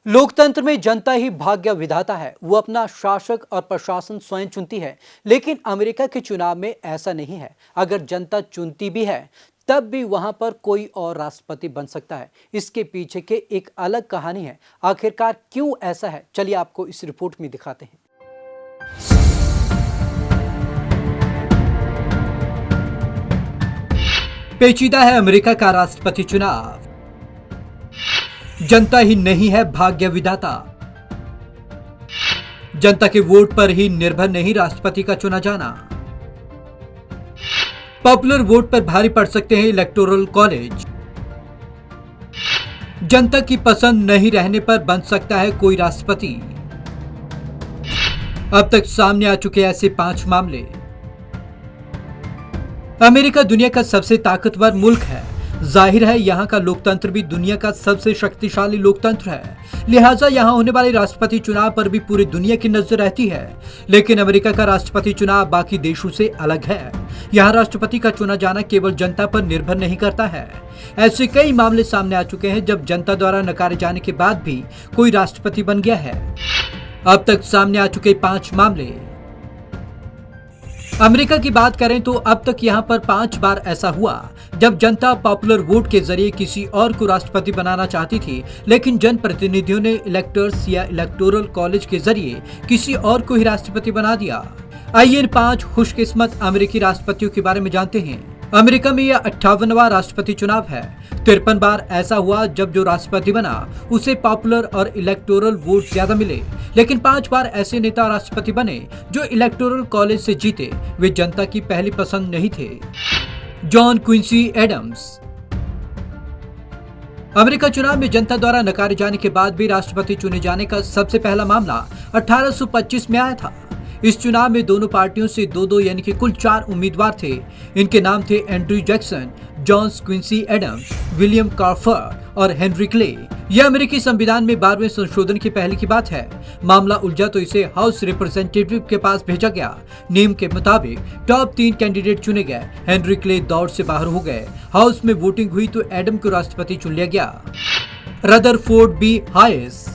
लोकतंत्र में जनता ही भाग्य विधाता है। वो अपना शासक और प्रशासन स्वयं चुनती है। लेकिन अमेरिका के चुनाव में ऐसा नहीं है। अगर जनता चुनती भी है तब भी वहां पर कोई और राष्ट्रपति बन सकता है। इसके पीछे के एक अलग कहानी है। आखिरकार क्यों ऐसा है, चलिए आपको इस रिपोर्ट में दिखाते हैं। पेचीदा है अमेरिका का राष्ट्रपति चुनाव। जनता ही नहीं है भाग्य विधाता। जनता के वोट पर ही निर्भर नहीं राष्ट्रपति का चुना जाना। पॉपुलर वोट पर भारी पड़ सकते हैं इलेक्टोरल कॉलेज। जनता की पसंद नहीं रहने पर बन सकता है कोई राष्ट्रपति। अब तक सामने आ चुके ऐसे 5 मामले। अमेरिका दुनिया का सबसे ताकतवर मुल्क है। जाहिर है यहाँ का लोकतंत्र भी दुनिया का सबसे शक्तिशाली लोकतंत्र है। लिहाजा यहाँ होने वाले राष्ट्रपति चुनाव पर भी पूरी दुनिया की नजर रहती है। लेकिन अमेरिका का राष्ट्रपति चुनाव बाकी देशों से अलग है। यहाँ राष्ट्रपति का चुना जाना केवल जनता पर निर्भर नहीं करता है। ऐसे कई मामले सामने आ चुके हैं जब जनता द्वारा नकारे जाने के बाद भी कोई राष्ट्रपति बन गया है। अब तक सामने आ चुके 5 मामले। अमेरिका की बात करें तो अब तक यहां पर 5 बार ऐसा हुआ जब जनता पॉपुलर वोट के जरिए किसी और को राष्ट्रपति बनाना चाहती थी, लेकिन जनप्रतिनिधियों ने इलेक्टर्स या इलेक्टोरल कॉलेज के जरिए किसी और को ही राष्ट्रपति बना दिया। आइए इन 5 खुशकिस्मत अमेरिकी राष्ट्रपतियों के बारे में जानते हैं। अमेरिका में यह 58वां राष्ट्रपति चुनाव है। 53 बार ऐसा हुआ जब जो राष्ट्रपति बना उसे पॉपुलर और इलेक्टोरल वोट ज्यादा मिले, लेकिन 5 बार ऐसे नेता राष्ट्रपति बने जो इलेक्टोरल कॉलेज से जीते। वे जनता की पहली पसंद नहीं थे। John Quincy Adams. अमेरिका चुनाव में जनता द्वारा नकारे जाने के बाद भी राष्ट्रपति चुने जाने का सबसे पहला मामला 1825 में आया था। इस चुनाव में दोनों पार्टियों से 2-2 यानी कि कुल 4 उम्मीदवार थे। इनके नाम थे Andrew Jackson, John Quincy Adams, William Crawford और हेनरी क्ले। यह अमेरिकी संविधान में 12वें संशोधन की पहले की बात है। मामला उलझा तो इसे हाउस रिप्रेजेंटेटिव के पास भेजा गया। नियम के मुताबिक टॉप 3 कैंडिडेट चुने गए। हेनरी क्ले दौड़ से बाहर हो गए। हाउस में वोटिंग हुई तो एडम को राष्ट्रपति चुन लिया गया। रदरफोर्ड बी हाइस।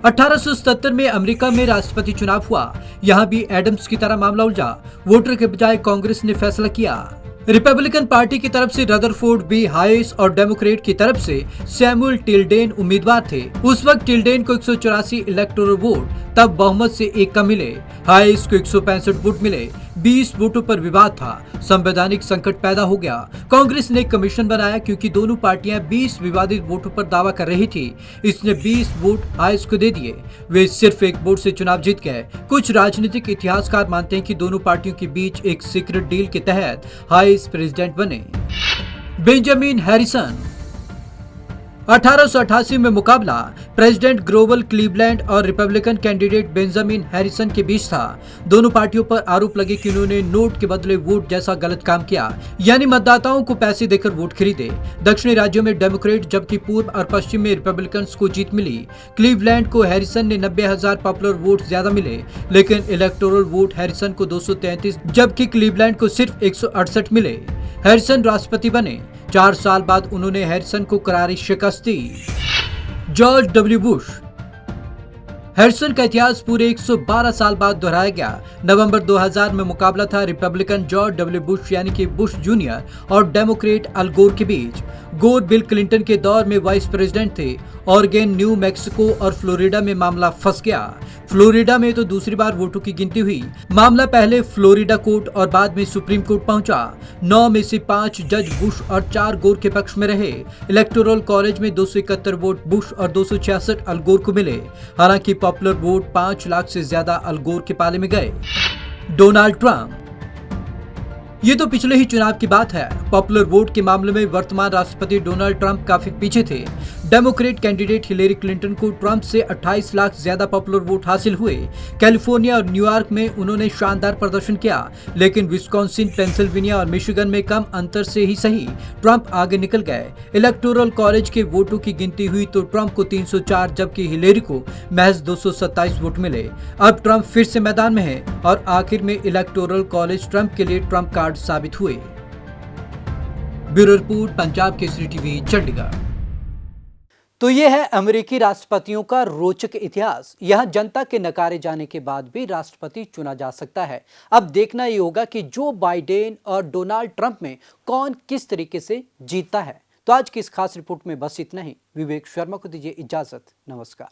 1877 में अमेरिका में राष्ट्रपति चुनाव हुआ। यहाँ भी एडम्स की तरह मामला उलझा। वोटर के बजाय कांग्रेस ने फैसला किया। रिपब्लिकन पार्टी की तरफ से रदरफोर्ड बी हाइस और डेमोक्रेट की तरफ से सैमुअल टिल्डेन उम्मीदवार थे। उस वक्त टिल्डेन को 184 इलेक्टोरल वोट, तब बहुमत से 1 कम मिले। हाइस को 165 वोट मिले। 20 वोटों पर विवाद था। संवैधानिक संकट पैदा हो गया। कांग्रेस ने कमीशन बनाया क्योंकि दोनों पार्टियां 20 विवादित वोटों पर दावा कर रही थी। इसने 20 वोट हाइस को दे दिए। वे सिर्फ 1 वोट से चुनाव जीत गए। कुछ राजनीतिक इतिहासकार मानते हैं कि दोनों पार्टियों के बीच एक सीक्रेट डील के तहत हाइस प्रेसिडेंट बने। Benjamin Harrison. 1888 में मुकाबला प्रेसिडेंट ग्रोवर क्लीवलैंड और रिपब्लिकन कैंडिडेट बेंजामिन हैरिसन के बीच था। दोनों पार्टियों पर आरोप लगे कि उन्होंने नोट के बदले वोट जैसा गलत काम किया, यानी मतदाताओं को पैसे देकर वोट खरीदे। दक्षिणी राज्यों में डेमोक्रेट जबकि पूर्व और पश्चिम में रिपब्लिकन को जीत मिली। क्लीवलैंड को हैरिसन ने 90,000 पॉपुलर वोट ज्यादा मिले, लेकिन इलेक्टोरल वोट हैरिसन को 233 जबकि क्लीवलैंड को सिर्फ 168 मिले। हैरिसन राष्ट्रपति बने। 4 साल बाद उन्होंने हैरिसन को करारी शिकस्त दी। George W Bush. हैरिसन का इतिहास पूरे 112 साल बाद दोहराया गया। नवंबर 2000 में मुकाबला था रिपब्लिकन जॉर्ज डब्ल्यू बुश यानी कि बुश जूनियर और डेमोक्रेट अल गोर के बीच। गोर बिल क्लिंटन के दौर में वाइस प्रेसिडेंट थे। ऑरेगन, न्यू मैक्सिको और फ्लोरिडा में मामला फंस गया। फ्लोरिडा में तो दूसरी बार वोटों की गिनती हुई। मामला पहले फ्लोरिडा कोर्ट और बाद में सुप्रीम कोर्ट पहुंचा। 9 में से 5 जज बुश और 4 गोर के पक्ष में रहे। इलेक्टोरल कॉलेज में 271 वोट बुश और 266 अल गोर को मिले। हालांकि पॉपुलर वोट 5 लाख से ज्यादा अल गोर के पाले में गए। Donald Trump. ये तो पिछले ही चुनाव की बात है। पॉपुलर वोट के मामले में वर्तमान राष्ट्रपति डोनाल्ड ट्रंप काफी पीछे थे। डेमोक्रेट कैंडिडेट हिलेरी क्लिंटन को ट्रंप से 28 लाख ज्यादा पॉपुलर वोट हासिल हुए। कैलिफोर्निया और न्यूयॉर्क में उन्होंने शानदार प्रदर्शन किया, लेकिन विस्कॉन्सिन, पेंसिल्वेनिया और मिशिगन में कम अंतर से ही सही ट्रंप आगे निकल गए। इलेक्टोरल कॉलेज के वोटों की गिनती हुई तो ट्रंप को 304 जबकि हिलेरी को महज 227 वोट मिले। अब ट्रंप फिर से मैदान में है और आखिर में इलेक्टोरल कॉलेज ट्रंप के लिए ट्रंप कार्ड साबित हुए। Bureau report, Punjab Kesari TV, Chandigarh. तो ये है अमेरिकी राष्ट्रपतियों का रोचक इतिहास। यहां जनता के नकारे जाने के बाद भी राष्ट्रपति चुना जा सकता है। अब देखना ये होगा कि जो बाइडेन और डोनाल्ड ट्रंप में कौन किस तरीके से जीतता है। तो आज की इस खास रिपोर्ट में बस इतना ही। विवेक शर्मा को दीजिए इजाजत। नमस्कार।